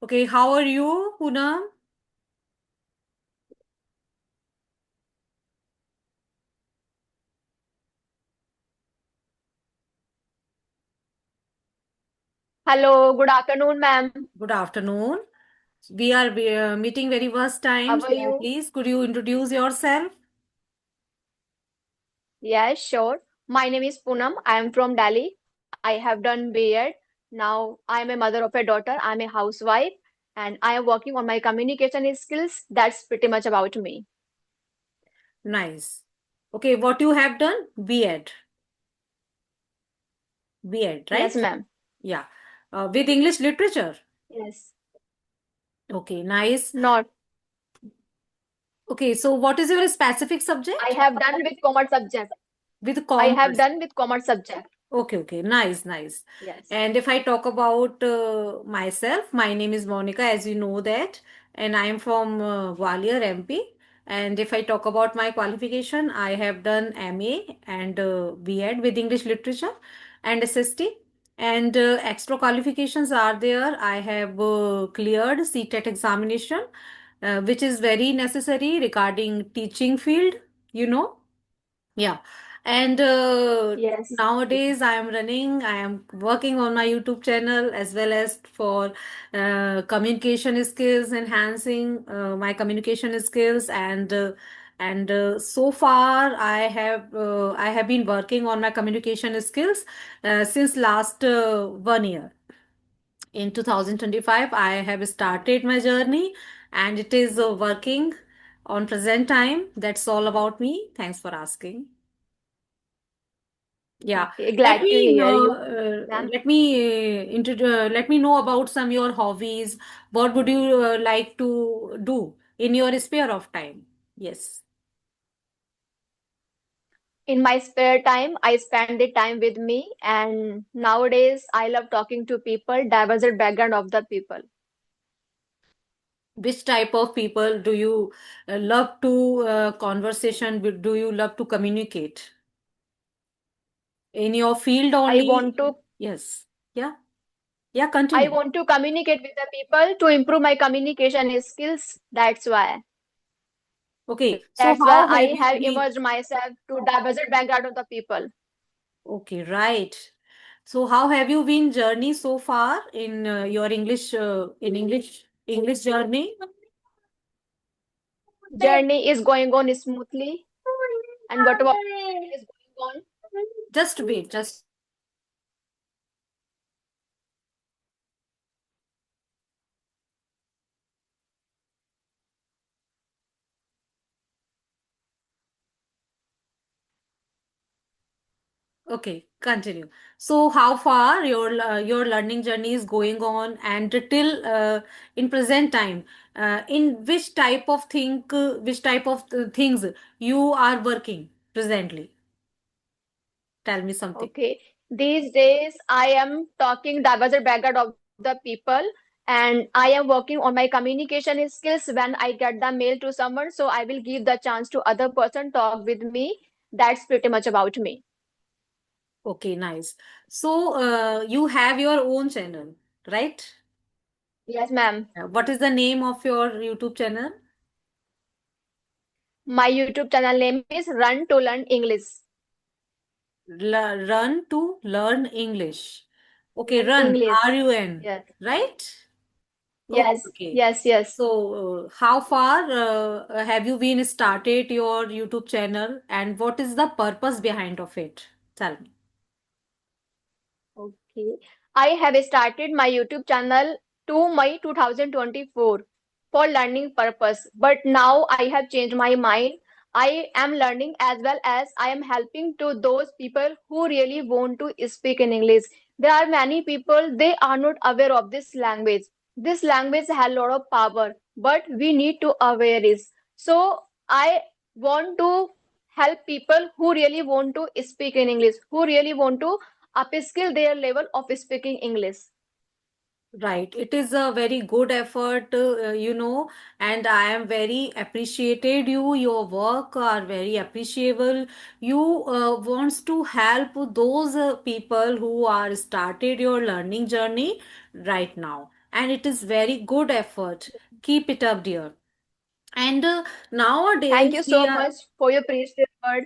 Okay, how are you, Poonam? Hello, good afternoon, ma'am. Good afternoon. We are meeting very first How time, are so you? please could you introduce yourself? Yes, sure. My name is Poonam. I am from Delhi. I have done B.Ed. Now I am a mother of a daughter. I am a housewife and I am working on my communication skills. That's pretty much about me. Nice. Okay, what you have done? B.Ed. B.Ed, Yes, right? ma'am. Yeah. With English literature. Yes. Okay, nice. Not. Okay, so what is your specific I subject? have done with commerce subject. With I have commerce. done with commerce subject. Okay, okay, nice, nice. Yes. And if I talk about myself, my name is Monica, as you know that, and I am from Gwalior, MP. And if I talk about my qualification, I have done MA and B.Ed with English Literature and SST. And extra qualifications are there. I have cleared CTET examination, which is very necessary regarding teaching field, you know. Yeah. And Yes. nowadays I am working on my YouTube channel as well as for communication skills, enhancing my communication skills and so far I have been working on my communication skills since last 1 year. In 2025, I have started my journey and it is working on present time. That's all about me. Thanks for asking. Yeah, Okay. let Glad to me hear know. you, ma'am. Let me know about some your hobbies. What would you like to do in your spare of time? Yes. In my spare time, I spend the time with me, and nowadays I love talking to people, diverse background of the people. Which type of people do you love to conversation with? Do you love to communicate in your field I only? want to Yes. Yeah. Yeah. I Continue. want to communicate with the people to improve my communication skills. Okay. So That's why how have I you have been? immersed myself to diverse background of the people. Okay. Right. So how have you been journey so far in your English journey? Journey is going on smoothly, and what about it is going on? Just wait, just okay, continue. So how far your learning journey is going on and till in present time, in which type of things you are working presently? Tell me something. Okay. These days, I am talking diverse background of the people, and I am working on my communication skills. When I get the mail to someone, so I will give the chance to other person talk with me. That's pretty much about me. Okay, nice. So you have your own channel, right? Yes, ma'am. What is the name of your YouTube channel? My YouTube channel name is Run to Learn English. Run to learn English. Okay, Learn run, English. RUN, Yes. right? Okay, Yes. okay. Yes. Yes. So, how far have you been started your YouTube channel and what is the purpose behind of it? Tell me. Okay. I have started my YouTube channel 2 May 2024 for learning purpose. But now I have changed my mind. I am learning as well as I am helping to those people who really want to speak in English. There are many people, they are not aware of this language. This language has a lot of power, but we need to aware it. So I want to help people who really want to speak in English, who really want to upskill their level of speaking English. Right. It is a very good effort, and I am very appreciated you. Your work are very appreciable. You wants to help those people who are started your learning journey right now. and it is very good effort. Keep it up, dear. And Thank nowadays you we so are. much for your precious word.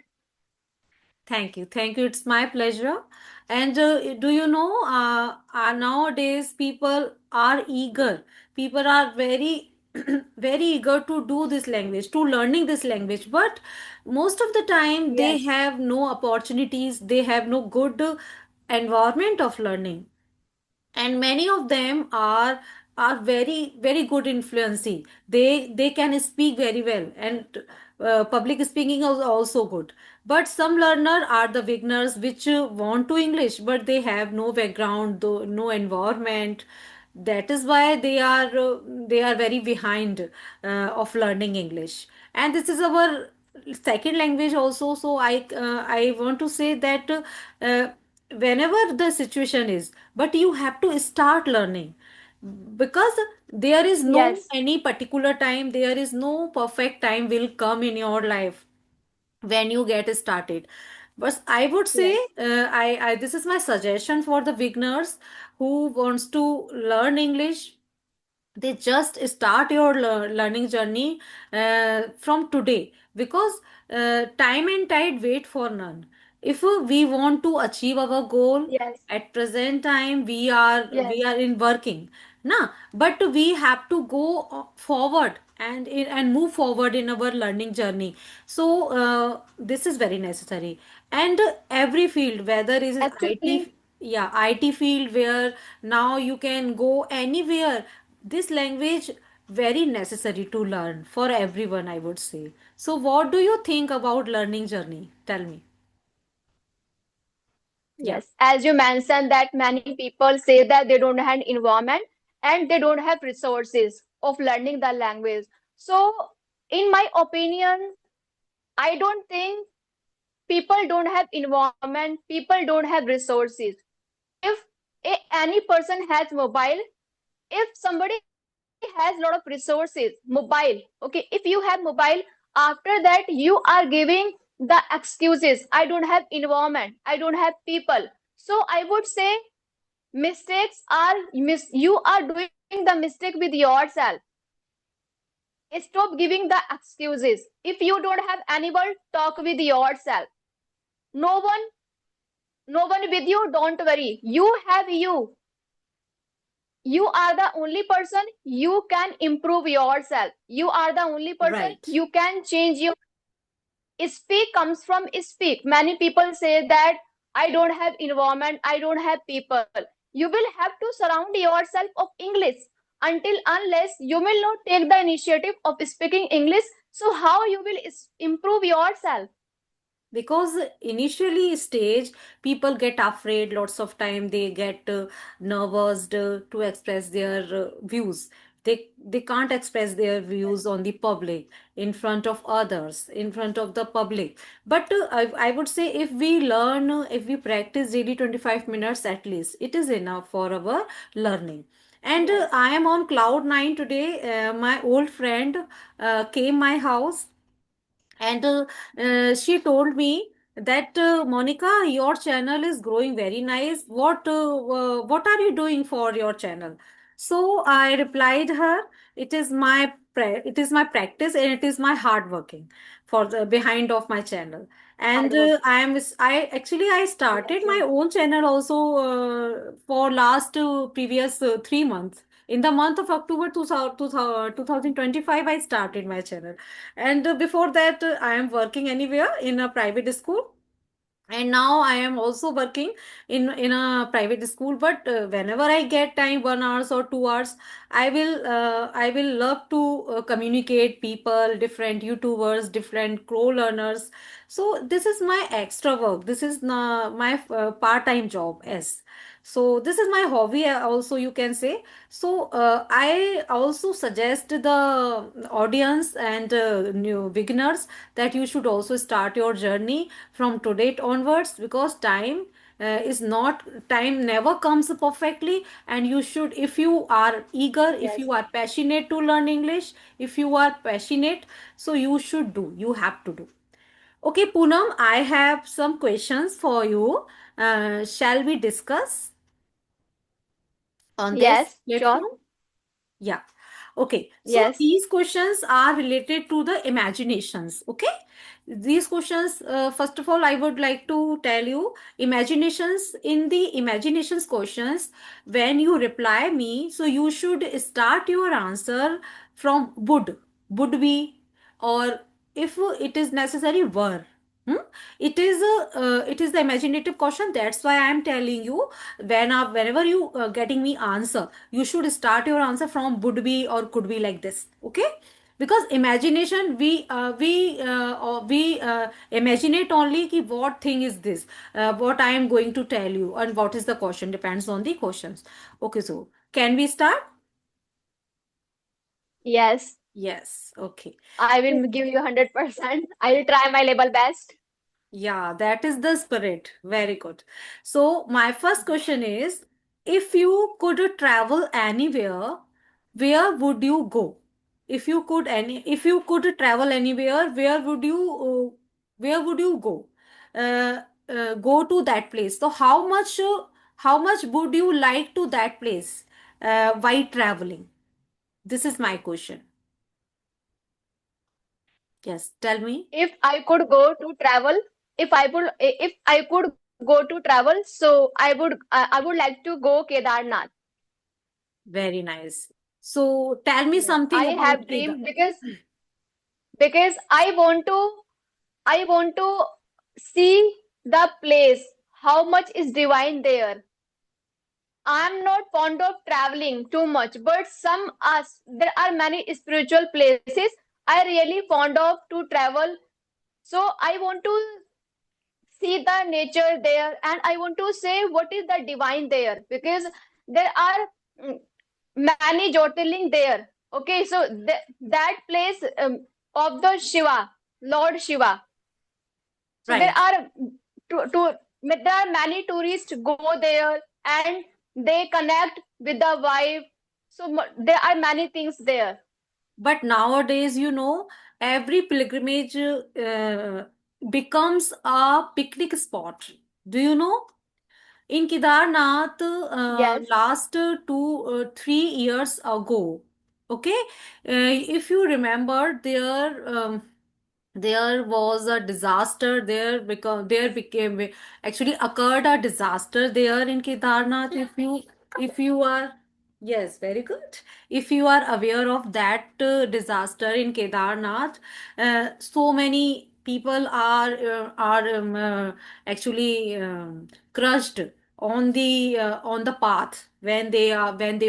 Thank you. Thank you. It's my pleasure. And do you know, nowadays people are eager. People are very, very eager to do this language, to learning this language. But most of the time, they Yes, have no opportunities. They have no good environment of learning, and many of them are very good influencing. They can speak very well, and public speaking is also good. But some learner are the beginners which want to english, but they have no background, no environment. That is why they are very behind of learning english. And this is our second language also. So I want to say that uh, whenever the situation is, but you have to start learning, because there is no yes, any particular time, there is no perfect time will come in your life when you get started. But I would say, yes, I this is my suggestion for the beginners who wants to learn english. They just start your learning journey from today, because time and tide wait for none. If we want to achieve our goal, yes, at present time we yes, are in working, na, but we have to go forward and move forward in our learning journey. So this is very necessary. And every field, whether it is actually, IT, yeah, IT field, where now you can go anywhere, this language very necessary to learn for everyone, I would say. So what do you think about learning journey? Tell me. Yeah. yes. As you mentioned that many people say that they don't have environment and they don't have resources of learning the language. So, in my opinion, I don't think people don't have environment, people don't have resources. If any person has mobile, if somebody has lot of resources, mobile, okay, if you have mobile, after that you are giving the excuses, I don't have environment, I don't have people. So I would say mistakes are you are doing the mistake with yourself. Stop giving the excuses. If you don't have anyone, talk with yourself. No one, no one with you, don't worry, you have you. You are the only person you can improve yourself. You are the only person Right. you can change your. Speak comes from speak. Many people say that I don't have environment, I don't have people. You will have to surround yourself of English. Until unless you will not take the initiative of speaking English, so how you will improve yourself? Because initially stage people get afraid, lots of time they get nervous to express their views. They can't express their views on the public, in front of others, in front of the public. But I would say, if we learn, if we practice daily 25 minutes at least, it is enough for our learning. And Yes, I am on cloud 9 today. My old friend came my house, and she told me that Monica, your channel is growing very nice. What are you doing for your channel? So I replied her, it is my it is my practice, and it is my hard working for the behind of my channel. hard And work. I actually I started Yes, my yes. own channel also for last previous 3 months. In the month of October 2025, I started my channel. And before that, I am working anywhere in a private school, and now I am also working in a private school. But whenever I get time, 1 hours or 2 hours, I will love to communicate people, different youtubers, different crow learners. So this is my extra work, this is my part-time job. Yes, so this is my hobby, also you can say. So I also suggest the audience and new beginners that you should also start your journey from today onwards, because is not, time never comes perfectly. And you should, if you are eager, if Yes. you are passionate to learn english, if you are passionate, so you should do, you have to do. Okay, Poonam, I have some questions for you. Shall we discuss on this Yes, sure. platform? Yeah. Okay. So Yes. these questions are related to the imaginations. Okay. These questions, first of all, I would like to tell you imaginations in the imaginations questions. When you reply me, so you should start your answer from would be, or if it is necessary, were. Hmm? It is the imaginative question. That's why I am telling you whenever you getting me answer, you should start your answer from would be or could be like this. Okay, because imagination we imaginate only ki what thing is this, what I am going to tell you, and what is the question depends on the questions. Okay, so can we start? Yes. Yes. Okay. I will give you 100%. I will try my level best. Yeah, that is the spirit. Very good. So, my first question is, if you could travel anywhere, where would you go? If you could travel anywhere, where would you go? Go to that place. So, how much would you like to that place while traveling? This is my question. Yes, tell me. If I could go to travel, if I could go to travel, so I would like to go Kedarnath. Very nice. So, tell me Yes. something I about have Kedar. dreamed because I want to see the place, how much is divine there. I'm not fond of traveling too much, but there are many spiritual places I really fond of to travel. So I want to see the nature there, and I want to say what is the divine there, because there are mm, many Jyotirling there. Okay, so that place of the Shiva, Lord Shiva. So Right. there are many tourists go there and they connect with the vibe. So there are many things there. But nowadays, every pilgrimage becomes a picnic spot. Do you know? In Kedarnath, Yes, last 3 years ago, okay, if you remember, there was a disaster there, because there became actually occurred a disaster there in Kedarnath. If you are, yes, very good. If you are aware of that disaster in Kedarnath, so many people are actually crushed on the path when they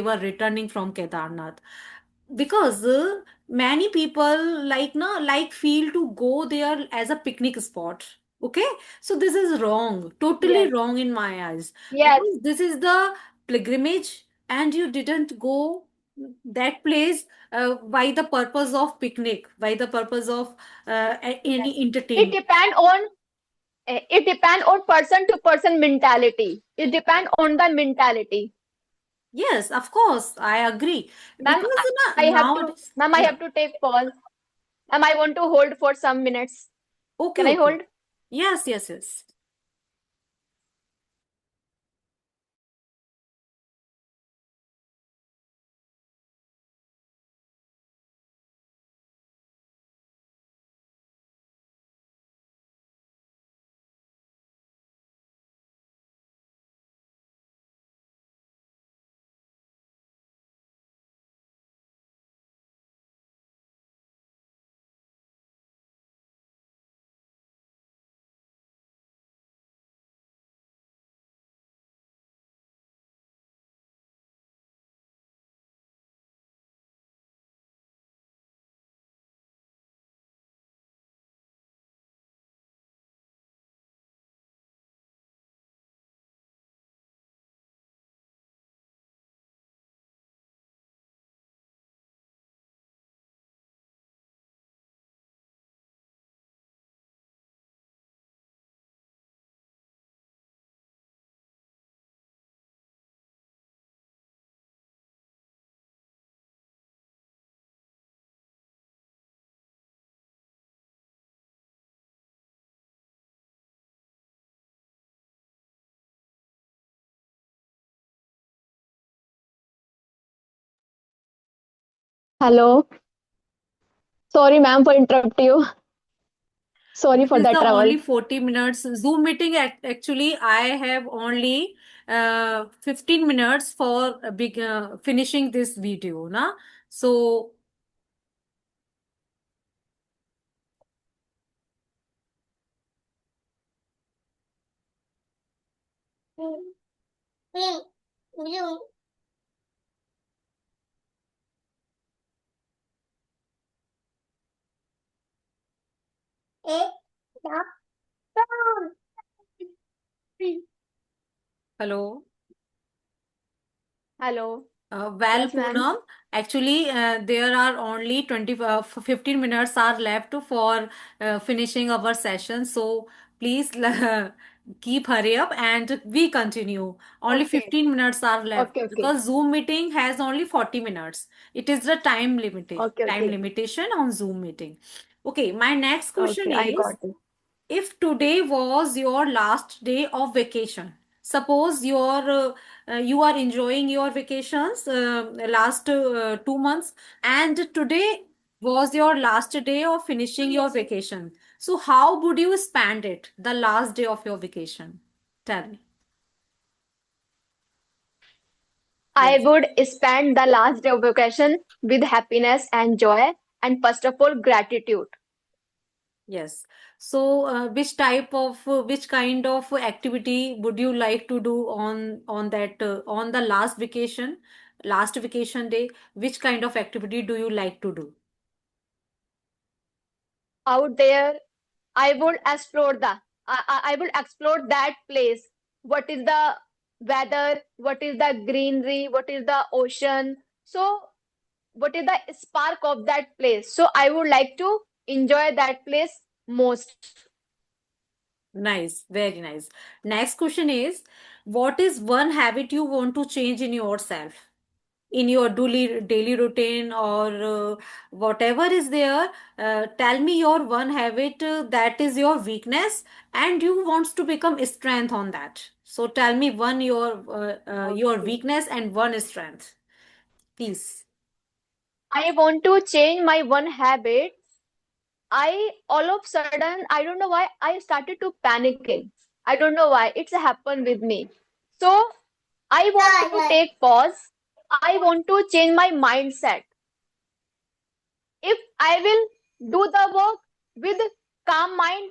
were returning from Kedarnath, because many people like feel to go there as a picnic spot. Okay, so this is wrong, totally yes, wrong in my eyes, yes, because this is the pilgrimage and you didn't go that place by the purpose of picnic, by the purpose of yes. any It entertainment. depend on it depend on person to person mentality. It depend on the mentality. Yes, of course, I agree, Ma'am, because nowadays, I yeah. have to take pause. Ma'am, I want to hold for some minutes. Okay, Can I okay. hold? Yes, yes, yes. Hello. Sorry, ma'am, for interrupt you. Sorry This for is that the only trouble. 40 minutes Zoom meeting. Actually, I have only 15 minutes for finishing this video, na? So, hello. Hello. Well, Yes, ma'am. Poonam, actually, there are only 15 minutes are left for finishing our session. So please keep hurry up and we continue. Only Okay. 15 minutes are left Okay, okay. because Zoom meeting has only 40 minutes. It is the Okay, time okay. limitation on Zoom meeting. Okay, my next question Okay, I is, got it. if today was your last day of vacation, suppose you are enjoying your vacations last 2 months, and today was your last day of finishing your vacation, so how would you spend it, the last day of your vacation? Tell me. I Yes. would spend the last day of vacation with happiness and joy, and first of all, gratitude. Yes. So, which kind of activity would you like to do on that on the last vacation day? Which kind of activity do you like to do? Out there, I would explore I would explore that place. What is the weather? What is the greenery? What is the ocean? So, what is the spark of that place? So, I would like to enjoy that place most. Nice, very nice. Next question is, what is one habit you want to change in yourself? In your daily routine, or whatever is there, tell me your one habit that is your weakness and you wants to become strength on that. So tell me one your Okay. weakness and one strength, please. I want to change my one habit. I all of sudden, I don't know why I started to panicking. I don't know why it's happened with me. So I want to take pause. I want to change my mindset. If I will do the work with calm mind,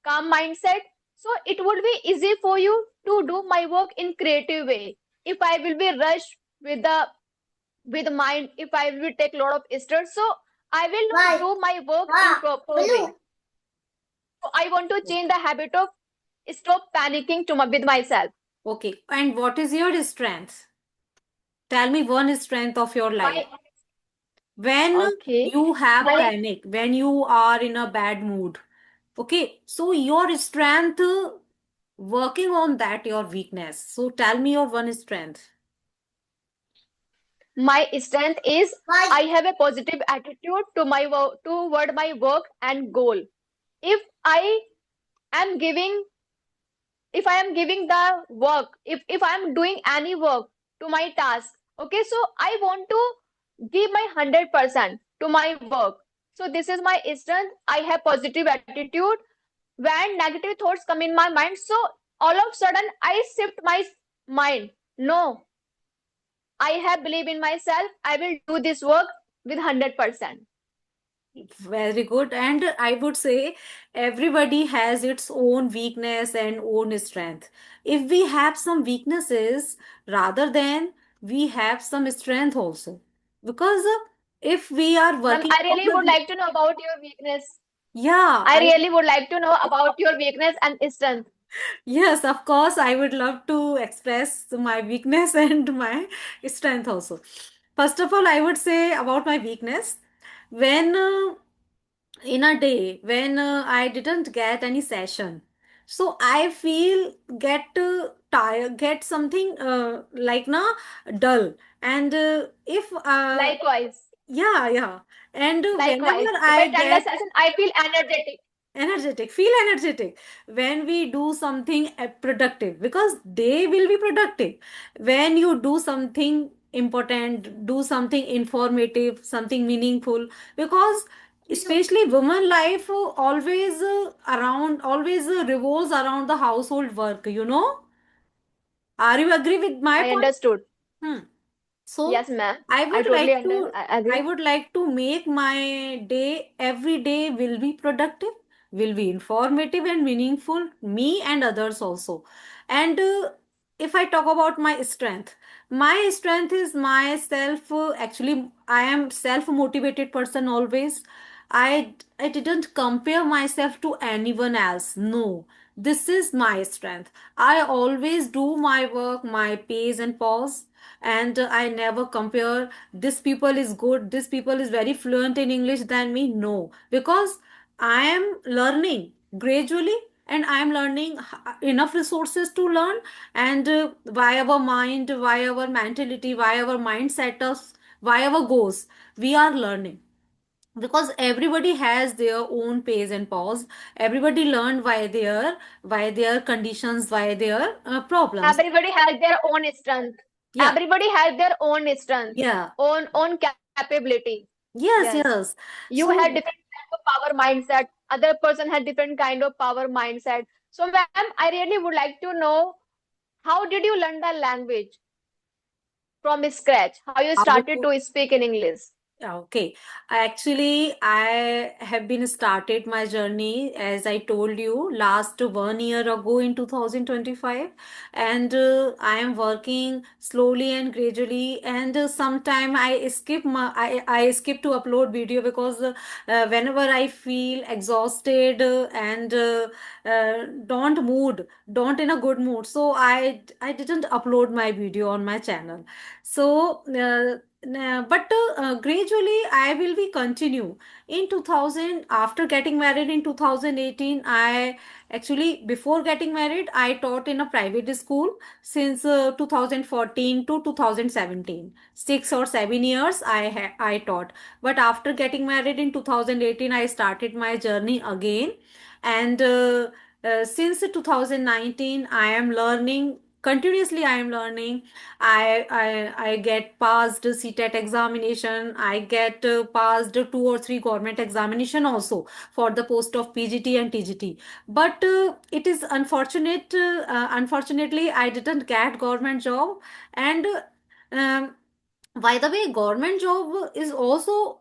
calm mindset, so it would be easy for you to do my work in creative way. If I will be rushed with mind, if I will take a lot of stress, so I will not do my work in proper way. So I want to change the habit of stop panicking with myself. Okay, and what is your strength? Tell me one strength of your life. My When okay, you have my panic, when you are in a bad mood, okay, so your strength, working on that, your weakness. So tell me your one strength. my strength is I have a positive attitude to my work toward my work and goal. If I am giving if I am giving the work, if I am doing any work to my task, okay, so I want to give my 100% to my work. So this is my strength. I have positive attitude. When negative thoughts come in my mind, so all of a sudden I shift my mind. No, I have believe in myself. I will do this work with 100%. Very good. And I would say everybody has its own weakness and own strength. If we have some weaknesses, rather than we have some strength also. Because if we are Ma'am, working I on really the would like to know about your weakness. yeah, I really would like to know about your weakness and strength. yes, of course, I would love to express my weakness and my strength also. First of all, I would say about my weakness. When in a day when I didn't get any session, so I feel get tired, get something like na dull, and if Likewise, yeah, yeah, and likewise. whenever If I I attend the get session, I feel energetic. feel energetic when we do something productive, because they will be productive when you do something important, do something informative, something meaningful, because especially women life always revolves around the household work, you know. Are you agree with my I point? understood. Hmm. So Yes, ma'am. I I would totally like to I I agree. would like to make my day, every day will be productive, will be informative and meaningful, me and others also. And if I talk about my strength is myself. Actually, I am self-motivated person always. I didn't compare myself to anyone else. No, this is my strength. I always do my work, my pace and pause, and I never compare this people is good, this people is very fluent in English than me. No, because I am learning gradually, and I am learning enough resources to learn. And why our mind, why our mentality, why our mindset us, why our goals, we are learning, because everybody has their own pace and pause. Everybody learned why their conditions, why their problems. Everybody has their own strength. Yeah, Everybody has their own strength, yeah, own capability. yes, Yes. yes. You So had different kind of power mindset. Other person had different kind of power mindset. So, ma'am, I really would like to know how did you learn the language from scratch? How you started how to speak in English? Okay. I have been started my journey, as I told you, last 1 year ago in 2025, and I am working slowly and gradually. And sometime I skip to upload video, because whenever I feel exhausted and don't in a good mood, so I didn't upload my video on my channel. So. But gradually I will be continue in 2000. After getting married in 2018, I actually, before getting married, I taught in a private school since 2014 to 2017. 6 or 7 years I taught. But after getting married in 2018, I started my journey again. And since 2019, I am learning continuously. I am learning. I get passed CTET examination. I get passed 2 or 3 government examination also for the post of PGT and TGT. But it is unfortunate. Unfortunately, I didn't get government job. And um, by the way, government job is also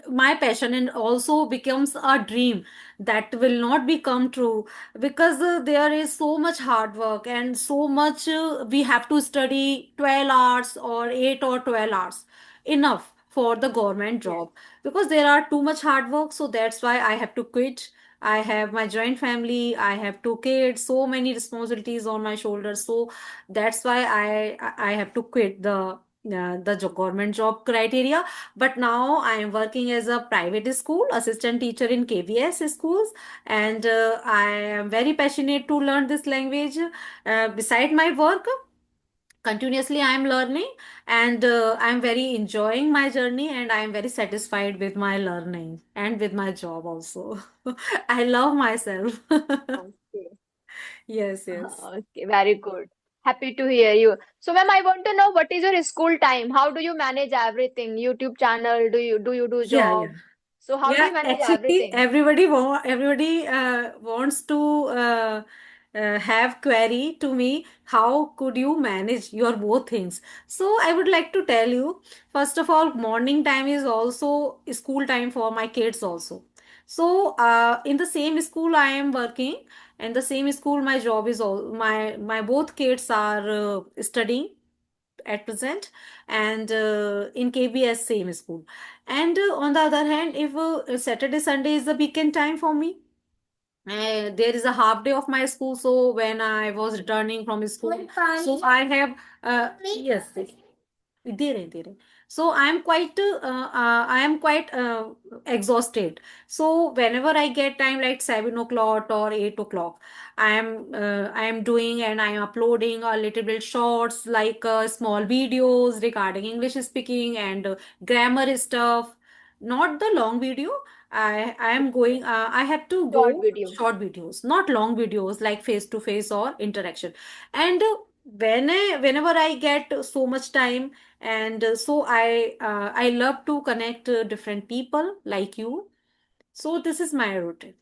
my passion, and also becomes a dream that will not become true, because there is so much hard work, and so much we have to study 12 hours or 8 or 12 hours enough for the government Yes. job, because there are too much hard work. So that's why I have to quit. I have my joint family, I have 2 kids, so many responsibilities on my shoulders. So that's why I have to quit the government job criteria. But now I am working as a private school assistant teacher in KVS schools, and I am very passionate to learn this language. Beside my work, continuously I am learning, and I am very enjoying my journey, and I am very satisfied with my learning and with my job also. I love myself. Okay. Yes, yes. Okay, very good. Happy to hear you. So, ma'am, I want to know what is your school time? How do you manage everything? YouTube channel, do you do Yeah, yeah. job? So how do Yeah, you manage actually, everything? everybody wants to have query to me. How could you manage your both things? So I would like to tell you, first of all, morning time is also school time for my kids also. So in the same school I am working, and the same school my job is all my both kids are studying at present, and in KBS same school. And on the other hand, if Saturday Sunday is the weekend time for me, there is a half day of my school. So when I was returning from school, so I have yes, yes. दे रहे दे रहे So I am quite exhausted. So whenever I get time, like 7 o'clock or 8 o'clock, I am doing and I am uploading a little bit shorts, like small videos regarding English speaking and grammar stuff. Not the long video. I am going. I have to Short go videos. short videos, not long videos like face to face or interaction. And whenever I get so much time, and so I love to connect different people like you. So this is my routine.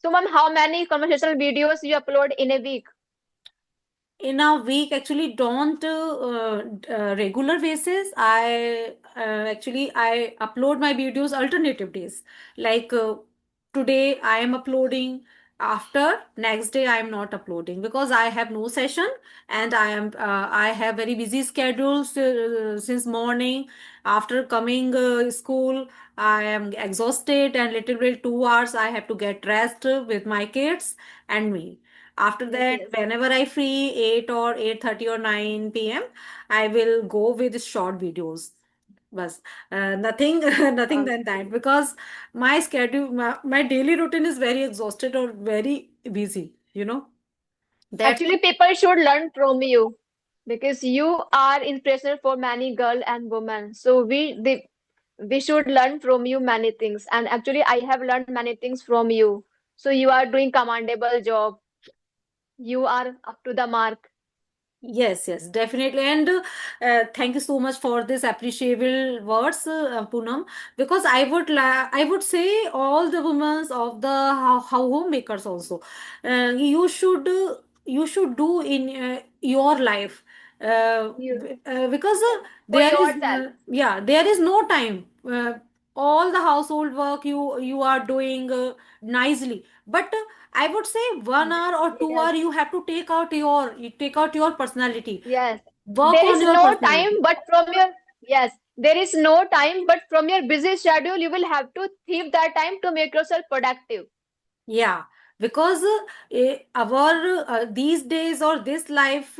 So, ma'am, how many conversational videos you upload in a week? In a week, actually don't regular basis. I upload my videos alternative days, like today I am uploading, after next day I am not uploading because I have no session, and I have very busy schedules since morning. After coming school, I am exhausted, and little bit 2 hours I have to get rest with my kids and me. After Yes, that, yes. whenever I free, 8 or 8:30 or 9 p.m., I will go with short videos. Bas. Nothing, nothing than Okay. that, because my schedule, my daily routine is very exhausted or very busy, you know. That's Actually, people should learn from you because you are inspirational for many girl and women. So we should learn from you many things. And actually, I have learned many things from you. So you are doing commendable job. You are up to the mark. Yes, yes, definitely. And thank you so much for this appreciable words, Poonam, because I would say all the women of the homemakers also, you should do in your life, You because for there is yourself. yeah, there is no time. All the household work you are doing nicely, but I would say 1 hour or two Yes, hour you have to you take out your personality. yes. Work There on is your no personality. time, but from your yes, there is no time, but from your busy schedule, you will have to thieve that time to make yourself productive. Yeah, because our these days or this life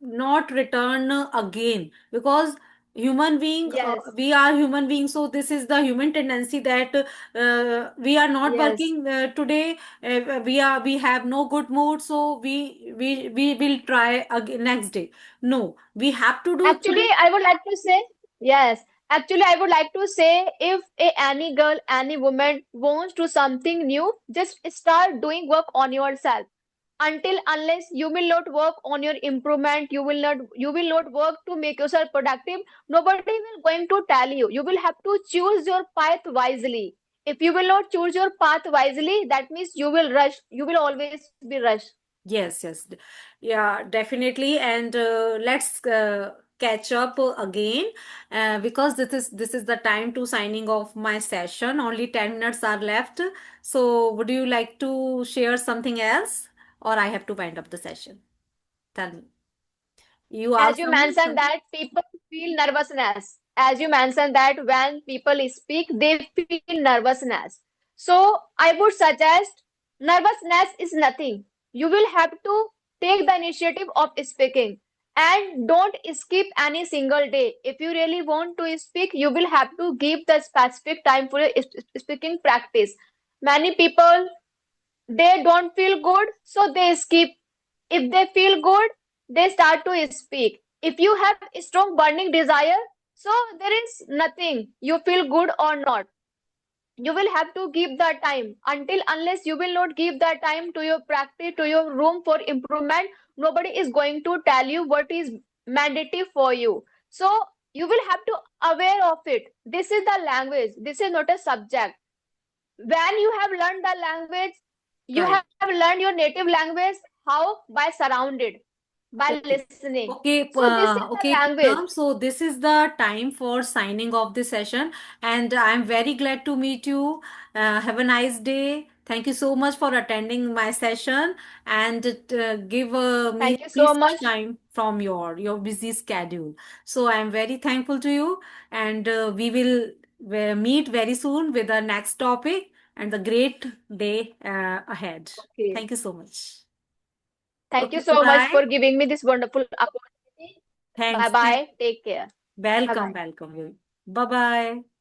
not return again, because human being Yes, we are human beings, so this is the human tendency that we are not yes. working today, we have no good mood, so we will try again next day. No, we have to do Actually, today. I would like to say, yes. Actually, I would like to say, if any girl, any woman wants to something new, just start doing work on yourself. Until unless you will not work on your improvement, you will not work to make yourself productive. Nobody will going to tell you. You will have to choose your path wisely. If you will not choose your path wisely, that means you will rush. You will always be rushed. Yes, yes. Yeah, definitely. And let's catch up again, because this is the time to signing off my session. Only 10 minutes are left. So would you like to share something else, or I have to wind up the session? Tell me. You As ask you something? mentioned that people feel nervousness. As you mentioned that when people speak, they feel nervousness. So I would suggest nervousness is nothing. You will have to take the initiative of speaking and don't skip any single day. If you really want to speak, you will have to give the specific time for your speaking practice. Many people they don't feel good, so they skip. If they feel good, they start to speak. If you have a strong burning desire, so there is nothing. You feel good or not. You will have to give that time. Until unless you will not give that time to your practice, to your room for improvement, nobody is going to tell you what is mandatory for you. So you will have to aware of it. This is the language. This is not a subject. When you have learned the language, you have Right. learned your native language. How? By surrounded, by Okay. listening. Okay, So this is the okay, language. Poonam. So this is the time for signing off the session, and I'm very glad to meet you. Have a nice day. Thank you so much for attending my session, and give me Thank you so this much much. time from your busy schedule. So I'm very thankful to you, and we will meet very soon with the next topic and the great day ahead. Okay. Thank you so much. Thank you Okay, so much bye. for giving me this wonderful opportunity. Bye Thanks. bye. Take care. Bye Welcome, bye. welcome. Bye bye.